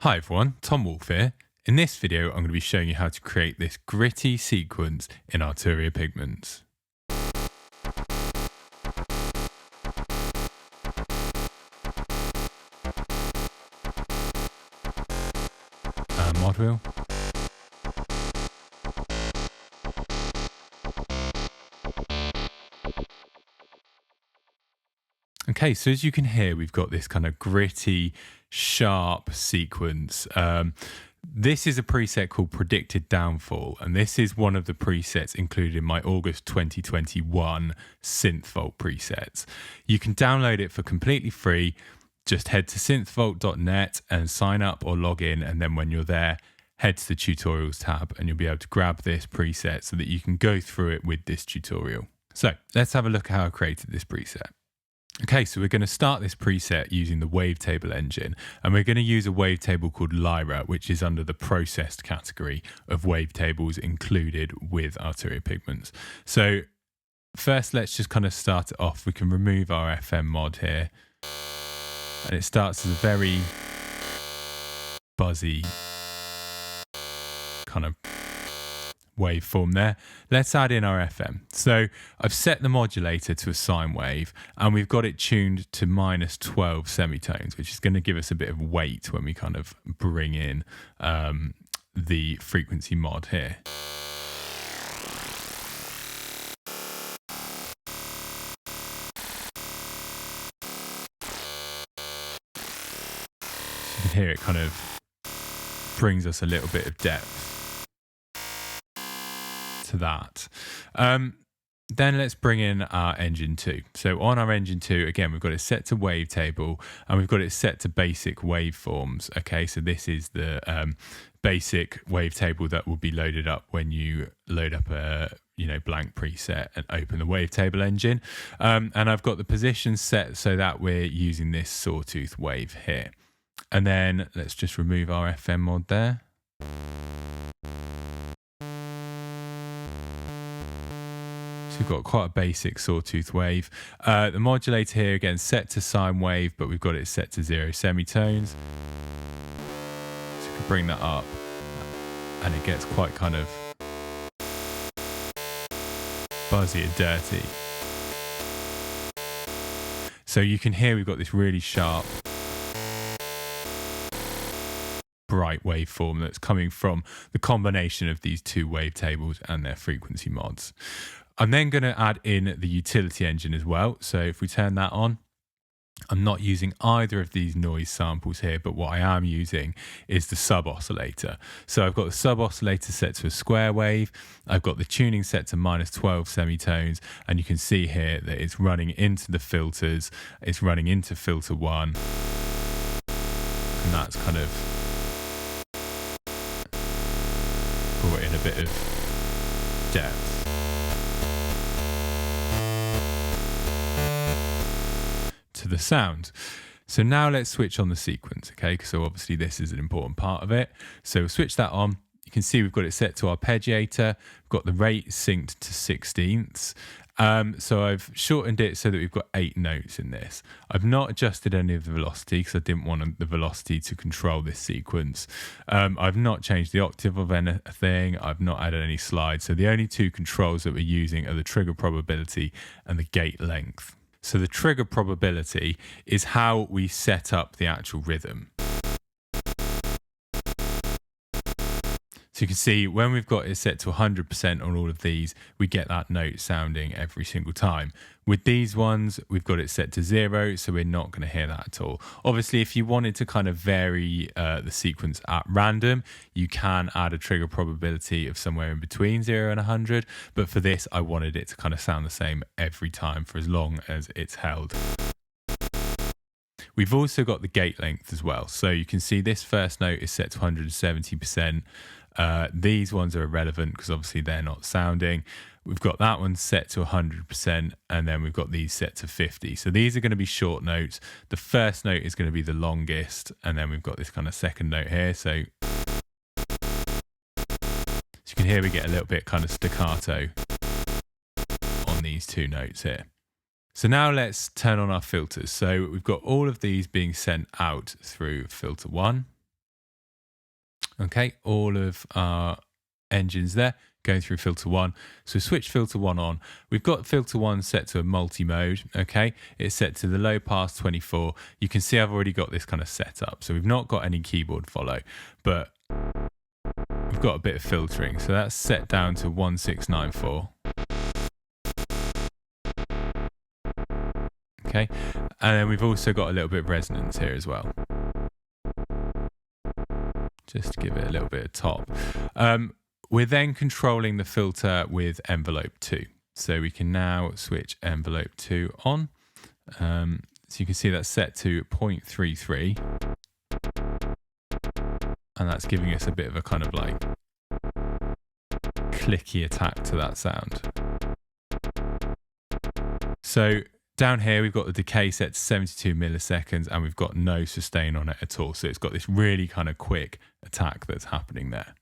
Hi everyone, Tom Wolfe here. In this video, I'm going to be showing you how to create this gritty sequence in Arturia Pigments. Mod wheel. Okay, so as you can hear, we've got this kind of gritty, sharp sequence. This is a preset called Predicted Downfall, and this is one of the presets included in my August 2021 Synth Vault presets. You can download it for completely free. Just head to synthvault.net and sign up or log in, and then when you're there, head to the tutorials tab and you'll be able to grab this preset so that you can go through it with this tutorial. So let's have a look at how I created this preset. Okay, so we're going to start this preset using the wavetable engine, and we're going to use a wavetable called Lyra, which is under the processed category of wavetables included with Arturia Pigments. So first, let's just kind of start it off. We can remove our FM mod here, and it starts as a very buzzy kind of waveform there. Let's add in our FM. So I've set the modulator to a sine wave, and we've got it tuned to -12 semitones, which is going to give us a bit of weight when we kind of bring in the frequency mod here. So you can hear it kind of brings us a little bit of depth to that. Then let's bring in our engine 2. So on our engine 2, again, we've got it set to wavetable, and we've got it set to basic waveforms. Okay, so this is the basic wavetable that will be loaded up when you load up a blank preset and open the wavetable engine. And I've got the position set so that we're using this sawtooth wave here. And then let's just remove our FM mod there. So we've got quite a basic sawtooth wave. The modulator here, again, set to sine wave, but we've got it set to 0 semitones. So we can bring that up, and it gets quite kind of buzzy and dirty. So you can hear we've got this really sharp, bright waveform that's coming from the combination of these two wavetables and their frequency mods. I'm then going to add in the utility engine as well. So if we turn that on, I'm not using either of these noise samples here, but what I am using is the sub oscillator. So I've got the sub oscillator set to a square wave. I've got the tuning set to -12 semitones, and you can see here that it's running into the filters. It's running into filter 1, and that's kind of brought in a bit of depth to the sound. So now let's switch on the sequence, okay? So obviously this is an important part of it. So we'll switch that on. You can see we've got it set to arpeggiator. We've got the rate synced to 16ths. So I've shortened it so that we've got 8 notes in this. I've not adjusted any of the velocity because I didn't want the velocity to control this sequence. I've not changed the octave of anything. I've not added any slides. So the only 2 controls that we're using are the trigger probability and the gate length. So the trigger probability is how we set up the actual rhythm. So you can see when we've got it set to 100% on all of these, we get that note sounding every single time. With these ones, we've got it set to 0, so we're not going to hear that at all. Obviously, if you wanted to kind of vary the sequence at random, you can add a trigger probability of somewhere in between 0 and 100. But for this, I wanted it to kind of sound the same every time for as long as it's held. We've also got the gate length as well. So you can see this first note is set to 170%. These ones are irrelevant because obviously they're not sounding. We've got that one set to 100%, and then we've got these set to 50. So these are going to be short notes. The first note is going to be the longest, and then we've got this kind of second note here. So you can hear we get a little bit kind of staccato on these 2 notes here. So now let's turn on our filters. So we've got all of these being sent out through filter 1. Okay, all of our engines there going through filter one. So switch filter one on. We've got filter one set to a multi-mode, okay? It's set to the low pass 24. You can see I've already got this kind of set up. So we've not got any keyboard follow, but we've got a bit of filtering. So that's set down to 1694. Okay, and then we've also got a little bit of resonance here as well. Just to give it a little bit of top. We're then controlling the filter with envelope 2. So we can now switch envelope 2 on. So you can see that's set to 0.33. And that's giving us a bit of a kind of like clicky attack to that sound. So down here, we've got the decay set to 72 milliseconds and we've got no sustain on it at all. So it's got this really kind of quick attack that's happening there.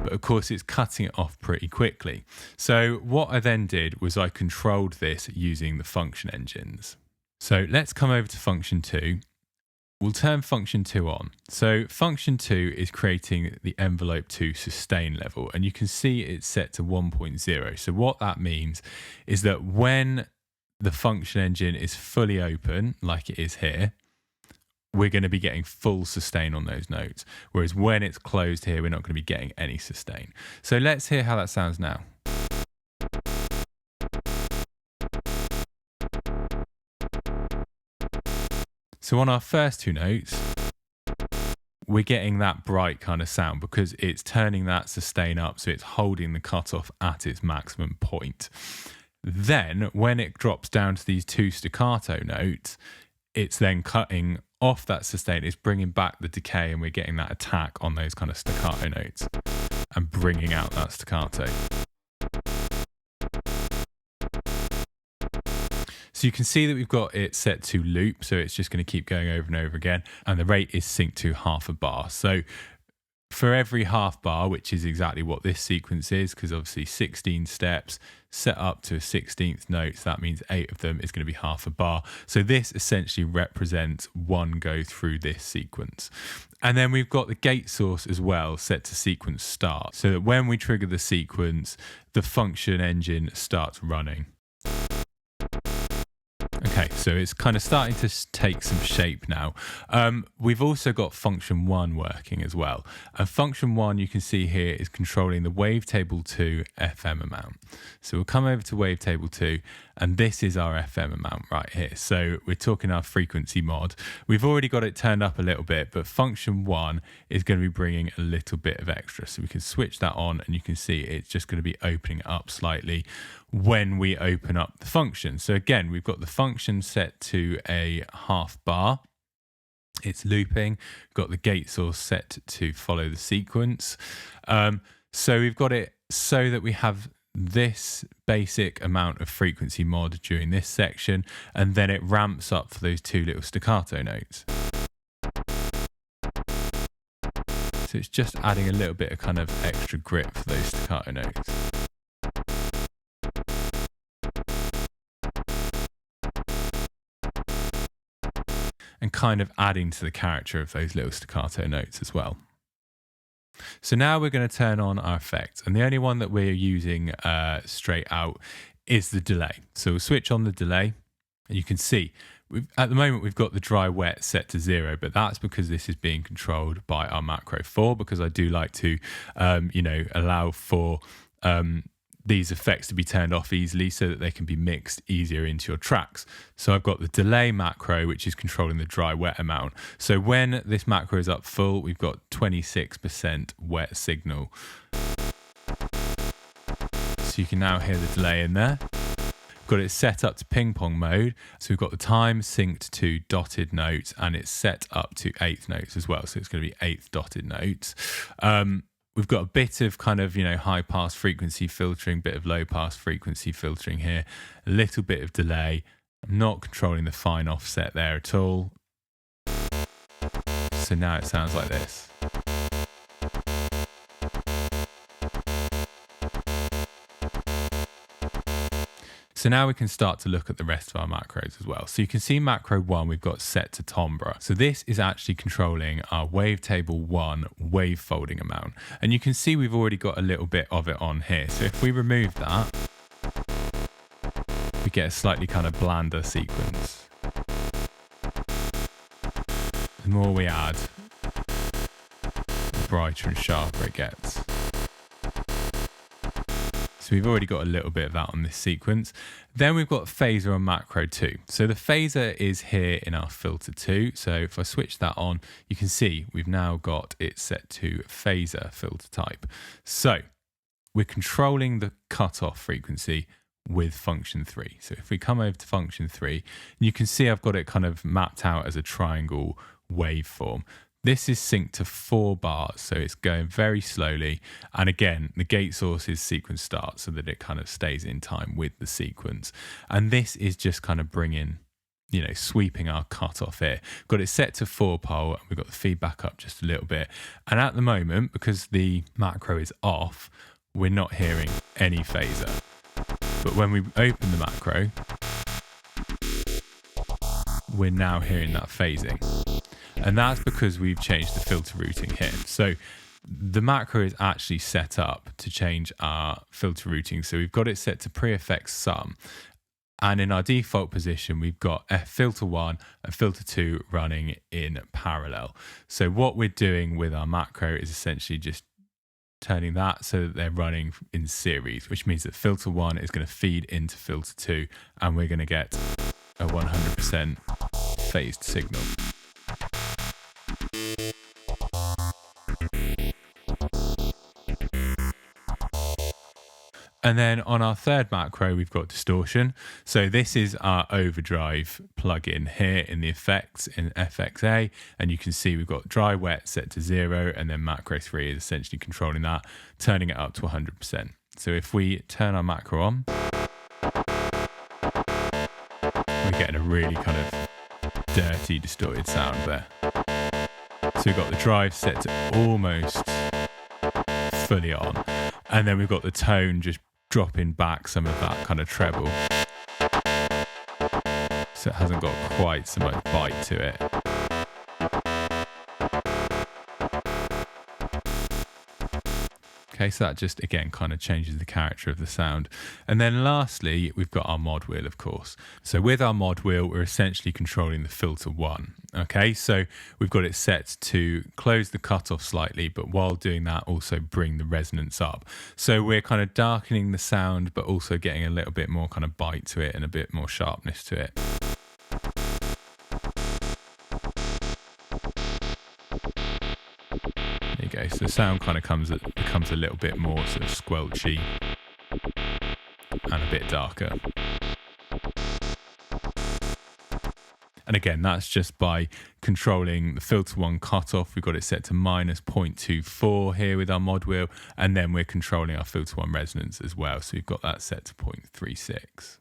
But of course, it's cutting it off pretty quickly. So what I then did was I controlled this using the function engines. So let's come over to function 2. We'll turn function 2 on. So function 2 is creating the envelope 2 sustain level, and you can see it's set to 1.0. So what that means is that when the function engine is fully open, like it is here, we're going to be getting full sustain on those notes. Whereas when it's closed here, we're not going to be getting any sustain. So let's hear how that sounds now. So on our first two notes, we're getting that bright kind of sound because it's turning that sustain up, so it's holding the cutoff at its maximum point. Then when it drops down to these two staccato notes, it's then cutting off that sustain, it's bringing back the decay, and we're getting that attack on those kind of staccato notes and bringing out that staccato. So you can see that we've got it set to loop, so it's just going to keep going over and over again, and the rate is synced to half a bar. So for every half bar, which is exactly what this sequence is, because obviously 16 steps set up to a 16th note, so that means 8 of them is going to be half a bar. So this essentially represents one go through this sequence. And then we've got the gate source as well set to sequence start, so that when we trigger the sequence, the function engine starts running. Okay, so it's kind of starting to take some shape now. We've also got function 1 working as well. And function 1, you can see here, is controlling the wavetable 2 FM amount. So we'll come over to wavetable 2, and this is our FM amount right here. So we're talking our frequency mod. We've already got it turned up a little bit, but function 1 is going to be bringing a little bit of extra. So we can switch that on, and you can see it's just going to be opening up slightly when we open up the function. So again, we've got the function set to a half bar. It's looping. We've got the gate source set to follow the sequence. So we've got it so that we have this basic amount of frequency mod during this section, and then it ramps up for those two little staccato notes. So it's just adding a little bit of kind of extra grip for those staccato notes. And kind of adding to the character of those little staccato notes as well. So now we're going to turn on our effects, and the only one that we're using straight out is the delay. So we'll switch on the delay, and you can see at the moment we've got the dry wet set to 0, but that's because this is being controlled by our macro 4, because I do like to allow for these effects to be turned off easily so that they can be mixed easier into your tracks. So I've got the delay macro, which is controlling the dry wet amount. So when this macro is up full, we've got 26% wet signal. So you can now hear the delay in there. Got it set up to ping pong mode. So we've got the time synced to dotted notes, and it's set up to 8th notes as well. So it's going to be 8th dotted notes. We've got a bit of kind of, high pass frequency filtering, bit of low pass frequency filtering here, a little bit of delay. I'm not controlling the fine offset there at all. So now it sounds like this. So now we can start to look at the rest of our macros as well. So you can see macro 1, we've got set to timbre. So this is actually controlling our wavetable 1 wave folding amount. And you can see we've already got a little bit of it on here. So if we remove that, we get a slightly kind of blander sequence. The more we add, the brighter and sharper it gets. So we've already got a little bit of that on this sequence. Then we've got phaser on macro 2. So the phaser is here in our filter 2. So if I switch that on, you can see we've now got it set to phaser filter type. So we're controlling the cutoff frequency with function 3. So if we come over to function 3, you can see I've got it kind of mapped out as a triangle waveform. This is synced to 4 bars, so it's going very slowly. And again, the gate source is sequence start so that it kind of stays in time with the sequence. And this is just kind of bringing, you know, sweeping our cutoff here. Got it set to 4 pole, and we've got the feedback up just a little bit. And at the moment, because the macro is off, we're not hearing any phaser. But when we open the macro, we're now hearing that phasing. And that's because we've changed the filter routing here. So the macro is actually set up to change our filter routing. So we've got it set to pre-effects sum. And in our default position, we've got filter 1 and filter 2 running in parallel. So what we're doing with our macro is essentially just turning that so that they're running in series, which means that filter 1 is going to feed into filter 2, and we're going to get a 100% phased signal. And then on our third macro, we've got distortion. So this is our overdrive plugin here in the effects in FXA. And you can see we've got dry wet set to 0, and then macro 3 is essentially controlling that, turning it up to 100%. So if we turn our macro on, we're getting a really kind of dirty, distorted sound there. So we've got the drive set to almost fully on. And then we've got the tone just dropping back some of that kind of treble. So it hasn't got quite so much bite to it. Okay, so that just, again, kind of changes the character of the sound. And then lastly, we've got our mod wheel, of course. So with our mod wheel, we're essentially controlling the filter 1. Okay, so we've got it set to close the cutoff slightly, but while doing that, also bring the resonance up. So we're kind of darkening the sound, but also getting a little bit more kind of bite to it and a bit more sharpness to it. There you go. So the sound kind of becomes a little bit more sort of squelchy and a bit darker. And again, that's just by controlling the filter 1 cutoff. We've got it set to minus 0.24 here with our mod wheel, and then we're controlling our filter 1 resonance as well. So we've got that set to 0.36.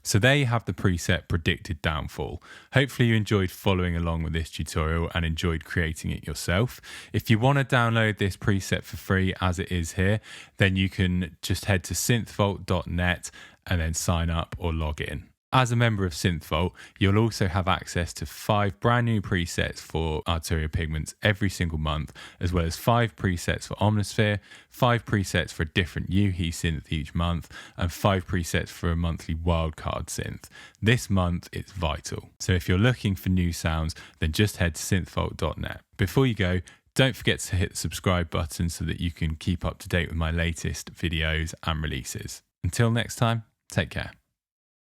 So there you have the preset predicted downfall. Hopefully you enjoyed following along with this tutorial and enjoyed creating it yourself. If you want to download this preset for free as it is here, then you can just head to synthvault.net and then sign up or log in. As a member of Synth Vault, you'll also have access to 5 brand new presets for Arturia Pigments every single month, as well as 5 presets for Omnisphere, 5 presets for a different UHE synth each month, and 5 presets for a monthly wildcard synth. This month, it's vital. So if you're looking for new sounds, then just head to synthvault.net. Before you go, don't forget to hit the subscribe button so that you can keep up to date with my latest videos and releases. Until next time, take care.